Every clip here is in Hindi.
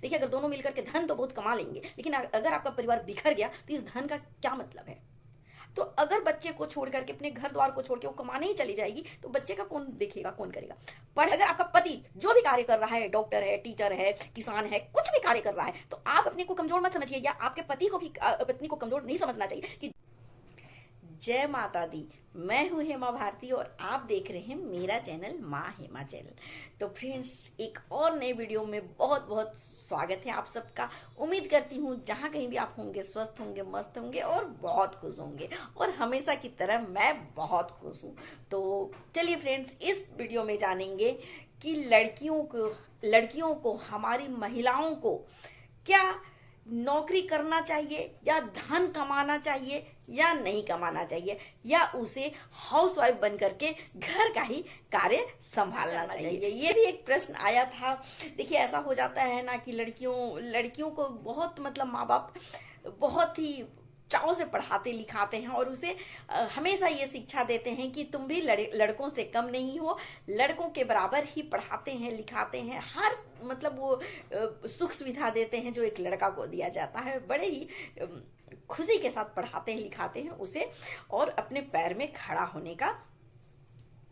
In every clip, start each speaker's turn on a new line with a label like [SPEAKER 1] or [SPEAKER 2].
[SPEAKER 1] देखिए, अगर दोनों मिलकर के धन तो बहुत कमा लेंगे, लेकिन अगर आपका परिवार बिखर गया तो इस धन का क्या मतलब है? तो अगर बच्चे को छोड़ करके, अपने घर द्वार को छोड़ के वो कमाने ही चली जाएगी, तो बच्चे का कौन देखेगा, कौन करेगा? पर अगर आपका पति जो भी कार्य कर रहा है, डॉक्टर है, टीचर है, किसान है, कुछ भी कार्य कर रहा है, तो आप अपने को कमजोर मत समझिए, या आपके पति को भी पत्नी को कमजोर नहीं समझना चाहिए कि जय माता दी। मैं हूं हेमा भारती और आप देख रहे हैं मेरा चैनल माँ हेमा चैनल। तो फ्रेंड्स, एक और नए वीडियो में बहुत बहुत स्वागत है आप सबका। उम्मीद करती हूँ जहाँ कहीं भी आप होंगे स्वस्थ होंगे, मस्त होंगे और बहुत खुश होंगे, और हमेशा की तरह मैं बहुत खुश हूँ। तो चलिए फ्रेंड्स, इस वीडियो में जानेंगे कि लड़कियों को, हमारी महिलाओं को क्या नौकरी करना चाहिए, या धन कमाना चाहिए या नहीं कमाना चाहिए, या उसे हाउसवाइफ बन करके घर का ही कार्य संभालना चाहिए। ये भी एक प्रश्न आया था। देखिए, ऐसा हो जाता है ना कि लड़कियों को बहुत, मतलब माँ बाप बहुत ही चाव से पढ़ाते लिखाते हैं, और उसे हमेशा ये शिक्षा देते हैं कि तुम भी लड़कों से कम नहीं हो, लड़कों के बराबर ही पढ़ाते हैं, लिखाते हैं, हर मतलब वो सुख सुविधा देते हैं जो एक लड़का को दिया जाता है। बड़े ही खुशी के साथ पढ़ाते हैं, लिखाते हैं उसे, और अपने पैर में खड़ा होने का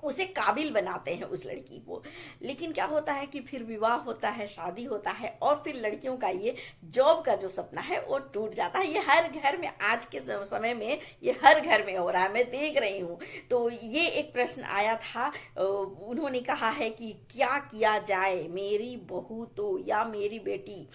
[SPEAKER 1] उसे काबिल बनाते हैं उस लड़की को। लेकिन क्या होता है कि फिर विवाह होता है, शादी होता है, और फिर लड़कियों का ये जॉब का जो सपना है वो टूट जाता है। ये हर घर में, आज के समय में ये हर घर में हो रहा है, मैं देख रही हूँ। तो ये एक प्रश्न आया था, उन्होंने कहा है कि क्या किया जाए, मेरी बहू तो या मेरी बेटी।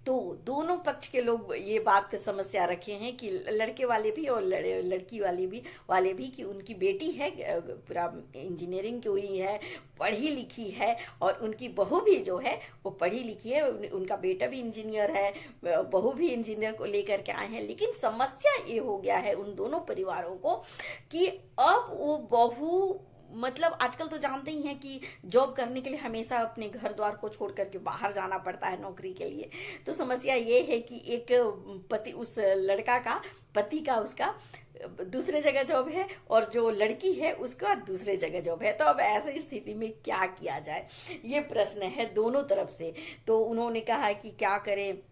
[SPEAKER 1] तो दोनों पक्ष के लोग ये बात समस्या रखे हैं कि लड़के वाले भी और लड़की वाले भी कि उनकी बेटी है, पूरा इंजीनियरिंग की हुई है, पढ़ी लिखी है, और उनकी बहू भी जो है वो पढ़ी लिखी है, उनका बेटा भी इंजीनियर है, बहू भी इंजीनियर को लेकर के आए हैं। लेकिन समस्या ये हो गया है उन दोनों परिवारों को कि अब वो बहू, मतलब आजकल तो जानते ही हैं कि जॉब करने के लिए हमेशा अपने घर द्वार को छोड़ करके बाहर जाना पड़ता है नौकरी के लिए। तो समस्या ये है कि एक पति, उस लड़का का पति का, उसका दूसरे जगह जॉब है, और जो लड़की है उसका दूसरे जगह जॉब है। तो अब ऐसी स्थिति में क्या किया जाए, ये प्रश्न है दोनों तरफ से। तो उन्होंने कहा कि क्या करें,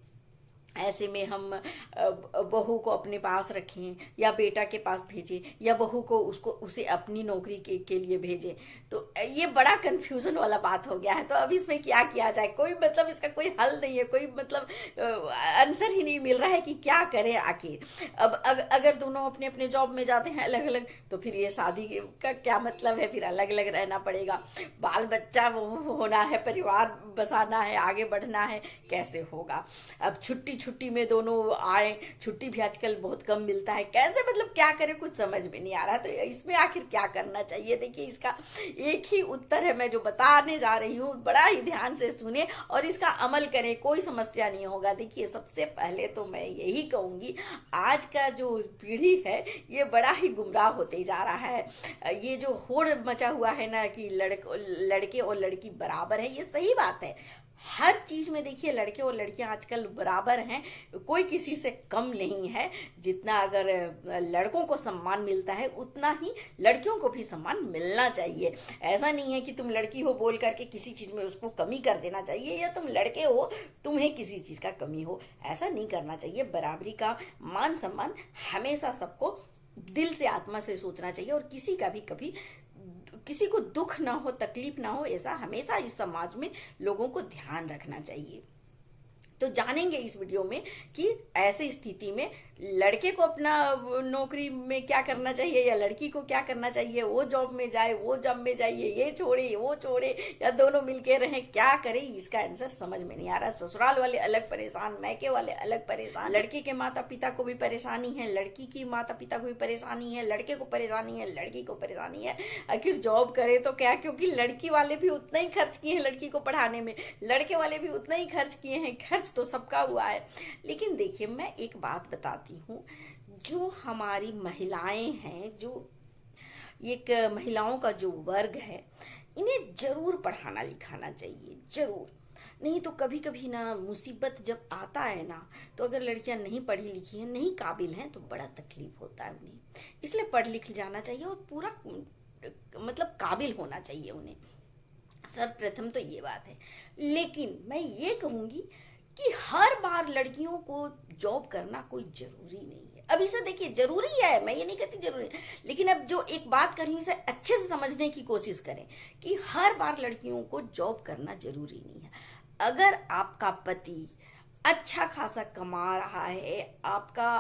[SPEAKER 1] ऐसे में हम बहू को अपने पास रखें, या बेटा के पास भेजें, या बहू को उसे अपनी नौकरी के लिए भेजें। तो ये बड़ा कंफ्यूजन वाला बात हो गया है। तो अब इसमें क्या किया जाए, कोई मतलब इसका कोई हल नहीं है, कोई मतलब आंसर ही नहीं मिल रहा है कि क्या करें आखिर। अब अगर दोनों अपने अपने जॉब में जाते हैं अलग अलग, तो फिर ये शादी का क्या मतलब है, फिर अलग अलग रहना पड़ेगा, बाल बच्चा होना है, परिवार बसाना है, आगे बढ़ना है, कैसे होगा। अब छुट्टी में दोनों आए, छुट्टी भी आजकल बहुत कम मिलता है, कैसे, मतलब क्या करें, कुछ समझ में नहीं आ रहा। तो इसमें आखिर क्या करना चाहिए? देखिए, इसका एक ही उत्तर है, मैं जो बताने जा रही हूँ, बड़ा ही ध्यान से सुने और इसका अमल करें, कोई समस्या नहीं होगा। देखिए, सबसे पहले तो मैं यही कहूंगी, आज का जो पीढ़ी है ये बड़ा ही गुमराह होते जा रहा है। ये जो होड़ मचा हुआ है ना कि लड़के और लड़की बराबर है, ये सही बात है। हर चीज में देखिए, लड़के और लड़कियां आजकल बराबर हैं, कोई किसी से कम नहीं है। जितना अगर लड़कों को सम्मान मिलता है, उतना ही लड़कियों को भी सम्मान मिलना चाहिए। ऐसा नहीं है कि तुम लड़की हो बोल करके किसी चीज में उसको कमी कर देना चाहिए, या तुम लड़के हो तुम्हें किसी चीज का कमी हो, ऐसा नहीं करना चाहिए। बराबरी का मान सम्मान हमेशा सबको दिल से, आत्मा से सोचना चाहिए, और किसी का भी कभी किसी को दुख ना हो, तकलीफ ना हो, ऐसा हमेशा इस समाज में लोगों को ध्यान रखना चाहिए। तो जानेंगे इस वीडियो में कि ऐसी स्थिति में लड़के को अपना नौकरी में क्या करना चाहिए, या लड़की को क्या करना चाहिए, वो जॉब में जाए, वो जॉब में जाइए, ये छोड़े वो छोड़े, या दोनों मिलके रहें, क्या करें, इसका आंसर समझ में नहीं आ रहा। ससुराल वाले अलग परेशान, मैके वाले अलग परेशान, लड़के के माता पिता को भी परेशानी है, लड़की की माता पिता को भी परेशानी है, लड़के को परेशानी है, लड़की को परेशानी है। आखिर जॉब करे तो क्या, क्योंकि लड़की वाले भी उतना ही खर्च किए हैं लड़की को पढ़ाने में, लड़के वाले भी उतना ही खर्च किए हैं, खर्च तो सबका हुआ है। लेकिन देखिए, मैं एक बात बताती हूँ, जो हमारी महिलाएं हैं, जो एक महिलाओं का जो वर्ग है, इन्हें जरूर पढ़ाना लिखाना चाहिए, जरूर। नहीं तो कभी कभी ना मुसीबत जब आता है ना, तो अगर लड़कियां नहीं पढ़ी लिखी हैं, नहीं काबिल हैं, तो बड़ा तकलीफ होता है उन्हें। इसलिए पढ़ लिख जाना चाहिए, और पूरा मतलब काबिल होना चाहिए उन्हें, सर्वप्रथम तो ये बात है। लेकिन मैं ये कहूंगी कि हर बार लड़कियों को जॉब करना कोई जरूरी नहीं है। अभी से देखिए, जरूरी है, मैं ये नहीं कहती जरूरी है, लेकिन अब जो एक बात कर रही हूं, इसे अच्छे से समझने की कोशिश करें कि हर बार लड़कियों को जॉब करना जरूरी नहीं है। अगर आपका पति अच्छा खासा कमा रहा है, आपका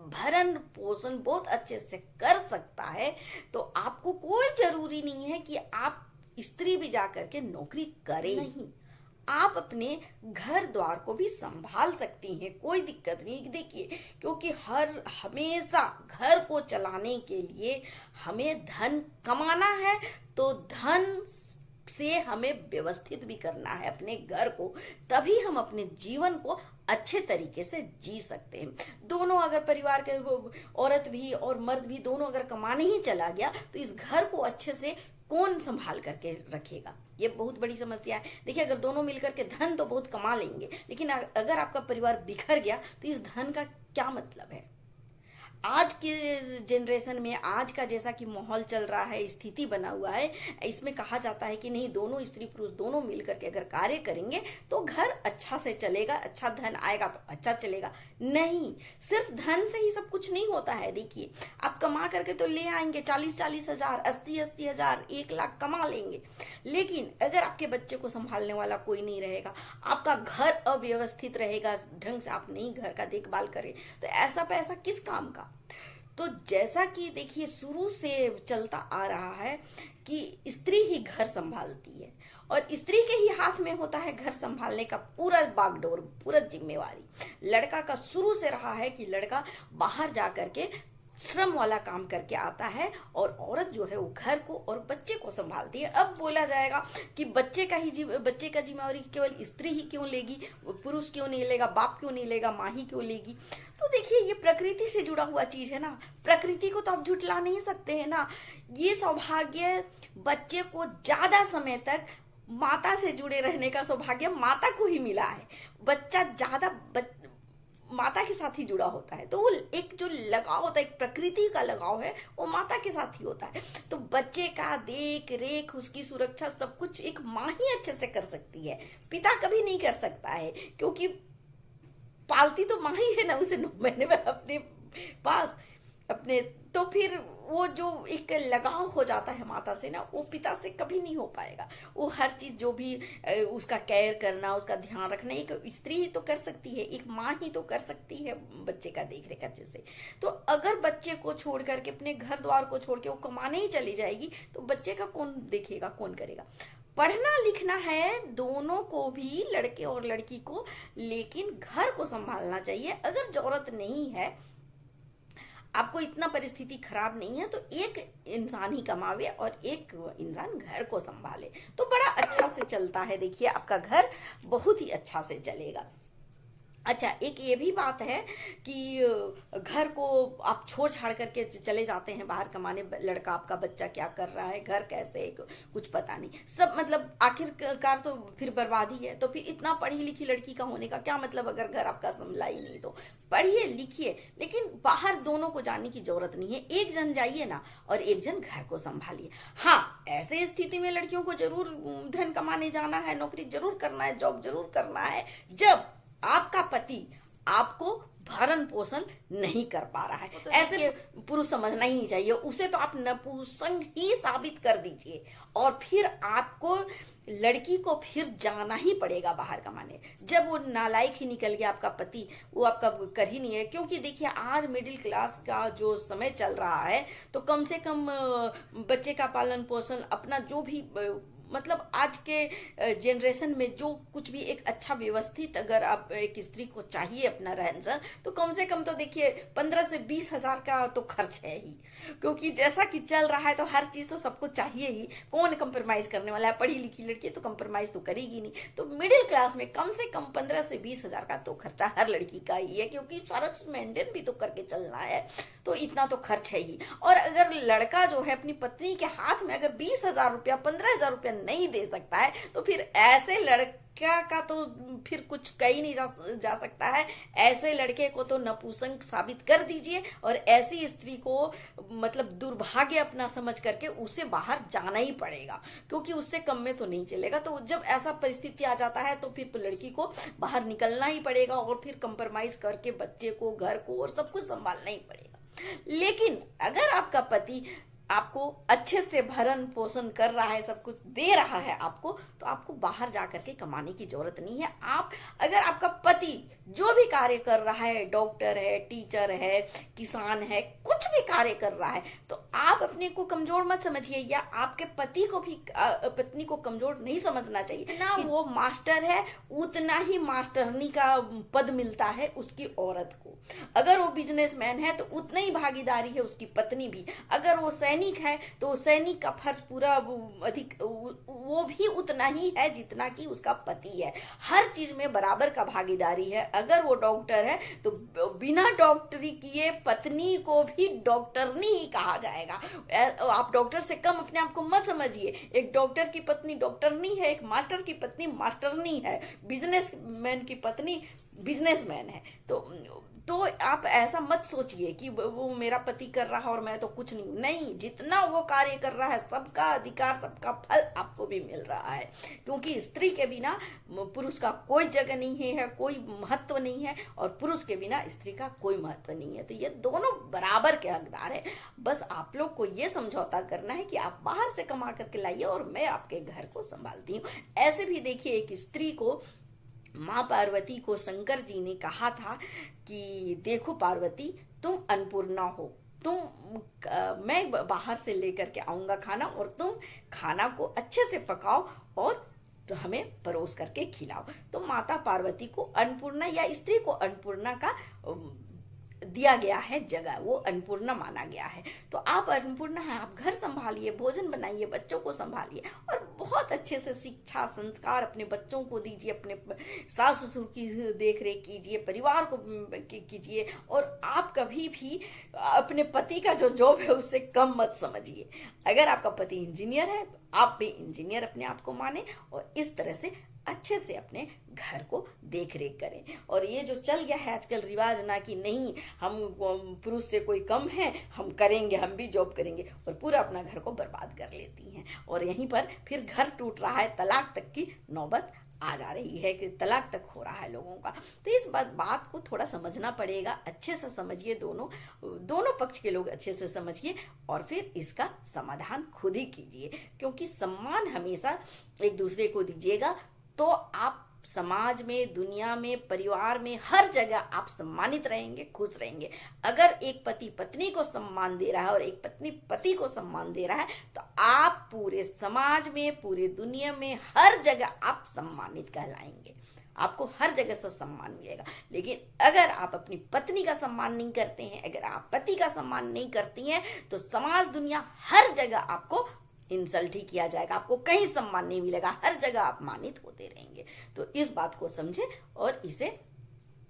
[SPEAKER 1] भरण पोषण बहुत अच्छे से कर सकता है, तो आपको कोई जरूरी नहीं है कि आप स्त्री भी जाकर के नौकरी करें। नहीं, आप अपने घर द्वार को भी संभाल सकती हैं, कोई दिक्कत नहीं। देखिए, क्योंकि हमेशा घर को चलाने के लिए हमें धन कमाना है, तो धन से हमें व्यवस्थित भी करना है अपने घर को, तभी हम अपने जीवन को अच्छे तरीके से जी सकते हैं। दोनों अगर परिवार के औरत भी और मर्द भी दोनों अगर कमाने ही चला गया, तो इस घर को अच्छे से कौन संभाल करके रखेगा? ये बहुत बड़ी समस्या है। देखिए, अगर दोनों मिलकर के धन तो बहुत कमा लेंगे, लेकिन अगर आपका परिवार बिखर गया तो इस धन का क्या मतलब है? आज के जनरेशन में, आज का जैसा कि माहौल चल रहा है, स्थिति बना हुआ है, इसमें कहा जाता है कि नहीं, दोनों स्त्री पुरुष दोनों मिलकर के अगर कार्य करेंगे तो घर अच्छा से चलेगा, अच्छा धन आएगा तो अच्छा चलेगा। नहीं, सिर्फ धन से ही सब कुछ नहीं होता है। देखिए, आप कमा करके तो ले आएंगे 40-40 हजार, 80-80 हजार, 1 लाख कमा लेंगे, लेकिन अगर आपके बच्चे को संभालने वाला कोई नहीं रहेगा, आपका घर अव्यवस्थित रहेगा, ढंग से आप नहीं घर का देखभाल करें, तो ऐसा पैसा किस काम का? तो जैसा कि देखिए, शुरू से चलता आ रहा है कि स्त्री ही घर संभालती है और स्त्री के ही हाथ में होता है घर संभालने का पूरा बागडोर, पूरा जिम्मेवारी। लड़का का शुरू से रहा है कि लड़का बाहर जा करके श्रम वाला काम करके आता है और औरत जो है वो घर को और बच्चे को संभालती है। अब बोला जाएगा कि बच्चे का जिम्मेवारी केवल स्त्री ही क्यों लेगी, पुरुष क्यों नहीं लेगा, बाप क्यों नहीं लेगा, माँ ही क्यों लेगी? तो देखिए, ये प्रकृति से जुड़ा हुआ चीज है ना, प्रकृति को तो आप झुटला नहीं सकते हैं ना। ये सौभाग्य बच्चे को ज्यादा समय तक माता से जुड़े रहने का सौभाग्य माता को ही मिला है। बच्चा ज्यादा माता के साथ ही जुड़ा होता है, तो वो एक जो लगाव होता है, एक प्रकृति का लगाव है, वो माता के साथ ही होता है। तो बच्चे का देख रेख, उसकी सुरक्षा, सब कुछ एक माँ ही अच्छे से कर सकती है, पिता कभी नहीं कर सकता है, क्योंकि पालती तो माँ ही है ना उसे 9 महीने में अपने पास अपने। तो फिर वो जो एक लगाव हो जाता है माता से ना, वो पिता से कभी नहीं हो पाएगा। वो हर चीज जो भी उसका केयर करना, उसका ध्यान रखना, एक स्त्री ही तो कर सकती है, एक माँ ही तो कर सकती है बच्चे का देख रेख अच्छे से। तो अगर बच्चे को छोड़ करके, अपने घर द्वार को छोड़ के वो कमाने ही चली जाएगी, तो बच्चे का कौन देखेगा, कौन करेगा? पढ़ना लिखना है दोनों को भी, लड़के और लड़की को, लेकिन घर को संभालना चाहिए। अगर जरूरत नहीं है, आपको इतना परिस्थिति खराब नहीं है, तो एक इंसान ही कमावे और एक इंसान घर को संभाले, तो बड़ा अच्छा से चलता है। देखिए, आपका घर बहुत ही अच्छा से चलेगा। अच्छा, एक ये भी बात है कि घर को आप छोड़ छाड़ करके चले जाते हैं बाहर कमाने, लड़का आपका बच्चा क्या कर रहा है, घर कैसे, कुछ पता नहीं, सब मतलब आखिरकार तो फिर बर्बादी है। तो फिर इतना पढ़ी लिखी लड़की का होने का क्या मतलब, अगर घर आपका संभला ही नहीं? तो पढ़िए लिखिए, लेकिन बाहर दोनों को जाने की जरूरत नहीं है, एक जन जाइए ना और एक जन घर को संभालिए। हाँ, ऐसे स्थिति में लड़कियों को जरूर धन कमाने जाना है, नौकरी जरूर करना है, जॉब जरूर करना है, जब आपका पति आपको भरण पोषण नहीं कर पा रहा है। तो ऐसे पुरुष समझना ही नहीं चाहिए, उसे तो आप नपुंसक ही साबित कर दीजिए, और फिर आपको लड़की को फिर जाना ही पड़ेगा बाहर कमाने। जब वो नालायक ही निकल गया आपका पति, वो आपका कर ही नहीं है। क्योंकि देखिए, आज मिडिल क्लास का जो समय चल रहा है, तो कम से कम बच्चे का पालन पोषण, अपना जो भी मतलब आज के जनरेशन में जो कुछ भी एक अच्छा व्यवस्थित, अगर आप एक स्त्री को चाहिए अपना रहन सहन, तो कम से कम तो देखिए 15 से 20 हजार का तो खर्च है ही, क्योंकि जैसा कि चल रहा है तो हर चीज तो सबको चाहिए ही, कौन कंप्रोमाइज करने वाला है? पढ़ी लिखी लड़की तो कंप्रोमाइज तो करेगी नहीं। तो मिडिल क्लास में कम से कम 15 से 20 हजार का तो खर्चा हर लड़की का ही है, क्योंकि सारा चीज मेंटेन भी तो करके चलना है, तो इतना तो खर्च है ही। और अगर लड़का जो है अपनी पत्नी के हाथ में अगर 20 हजार रुपया, 15 हजार रुपया नहीं दे सकता है, तो फिर ऐसे लड़का का तो फिर कुछ कह ही नहीं जा सकता है। ऐसे लड़के को तो नपुंसक साबित कर दीजिए और ऐसी स्त्री को मतलब दुर्भाग्य अपना समझ करके उसे बाहर जाना ही पड़ेगा, क्योंकि उससे कम में तो नहीं चलेगा। तो जब ऐसा परिस्थिति आ जाता है तो फिर तो लड़की को बाहर निकलना ही पड़ेगा और फिर कंप्रोमाइज करके बच्चे को, घर को और सब कुछ संभालना ही पड़ेगा। लेकिन अगर आपका पति आपको अच्छे से भरण पोषण कर रहा है, सब कुछ दे रहा है आपको, तो आपको बाहर जाकर के कमाने की जरूरत नहीं है। आप अगर आपका पति जो भी कार्य कर रहा है, डॉक्टर है, टीचर है, किसान है, कुछ भी कार्य कर रहा है, तो आप अपने को कमजोर मत समझिए, या आपके पति को भी पत्नी को कमजोर नहीं समझना चाहिए ना। वो मास्टर है उतना ही मास्टरनी का पद मिलता है उसकी औरत को। अगर वो बिजनेसमैन है तो उतना ही भागीदारी है उसकी पत्नी भी। अगर वो सैनिक है तो सैनिक का फर्ज पूरा अधिक वो भी उतना ही है जितना कि उसका पति है। हर चीज में बराबर का भागीदारी है। अगर वो डॉक्टर है तो बिना डॉक्टरी किए पत्नी को भी डॉक्टरनी ही कहा जाएगा। आप डॉक्टर से कम अपने आप को मत समझिए। एक डॉक्टर की पत्नी डॉक्टरनी है, एक मास्टर की पत्नी मास्टरनी है, बिजनेसमैन की पत्नी बिजनेसमैन है। तो आप ऐसा मत सोचिए कि वो मेरा पति कर रहा है और मैं तो कुछ नहीं। जितना वो कार्य कर रहा है सबका अधिकार, सबका फल आपको भी मिल रहा है, क्योंकि स्त्री के बिना पुरुष का कोई जगह नहीं है, कोई महत्व नहीं है, और पुरुष के बिना स्त्री का कोई महत्व नहीं है। तो ये दोनों बराबर के हकदार है। बस आप लोग को ये समझौता करना है कि आप बाहर से कमा करके लाइए और मैं आपके घर को संभालती हूँ। ऐसे भी देखिए, एक स्त्री को, माँ पार्वती को शंकर जी ने कहा था कि देखो पार्वती, तुम अन्नपूर्णा हो, मैं बाहर से लेकर के आऊंगा खाना और तुम खाना को अच्छे से पकाओ और तो हमें परोस करके खिलाओ। तो माता पार्वती को अन्नपूर्णा या स्त्री को अन्नपूर्णा का दिया गया है जगह, वो अन्नपूर्णा माना गया है। तो आप अन्नपूर्णा है, आप घर संभालिए, भोजन बनाइए, बच्चों को संभालिए और बहुत अच्छे से शिक्षा संस्कार अपने बच्चों को दीजिए, अपने सास ससुर की देख रेख कीजिए, परिवार को कीजिए। और आप कभी भी अपने पति का जो जॉब है उससे कम मत समझिए। अगर आपका पति इंजीनियर है तो आप भी इंजीनियर अपने आप को माने और इस तरह से अच्छे से अपने घर को देख रेख करें। और ये जो चल गया है आजकल रिवाज ना कि नहीं हम पुरुष से कोई कम है, हम करेंगे, हम भी जॉब करेंगे, और पूरा अपना घर को बर्बाद कर लेती हैं। और यहीं पर फिर घर टूट रहा है, तलाक तक की नौबत आ जा रही है कि तलाक तक हो रहा है लोगों का। तो इस बात को थोड़ा समझना पड़ेगा। अच्छे से समझिए, दोनों पक्ष के लोग अच्छे से समझिए और फिर इसका समाधान खुद ही कीजिए, क्योंकि सम्मान हमेशा एक दूसरे को दीजिएगा तो आप समाज में, दुनिया में, परिवार में, हर जगह आप सम्मानित रहेंगे, खुश रहेंगे। अगर एक पति पत्नी को सम्मान दे रहा है और एक पत्नी पति को सम्मान दे रहा है तो आप पूरे समाज में, पूरे दुनिया में, हर जगह आप सम्मानित कहलाएंगे। आपको हर जगह से सम्मान मिलेगा। लेकिन अगर आप अपनी पत्नी का सम्मान नहीं करते हैं, अगर आप पति का सम्मान नहीं करती हैं, तो समाज, दुनिया, हर जगह आपको इंसल्ट ही किया जाएगा, आपको कहीं सम्मान नहीं मिलेगा, हर जगह अपमानित होते रहेंगे। तो इस बात को समझें और इसे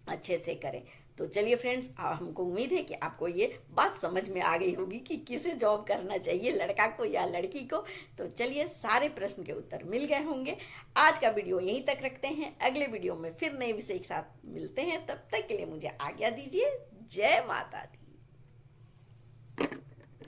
[SPEAKER 1] अच्छे से करें। तो चलिए फ्रेंड्स, हमको उम्मीद है कि आपको ये बात समझ में आ गई होगी कि किसे जॉब करना चाहिए, लड़का को या लड़की को। तो चलिए, सारे प्रश्न के उत्तर मिल गए होंगे। आज का वीडियो यहीं तक रखते हैं, अगले वीडियो में फिर नए विषय के साथ मिलते हैं। तब तक के लिए मुझे आज्ञा दीजिए। जय माता दी।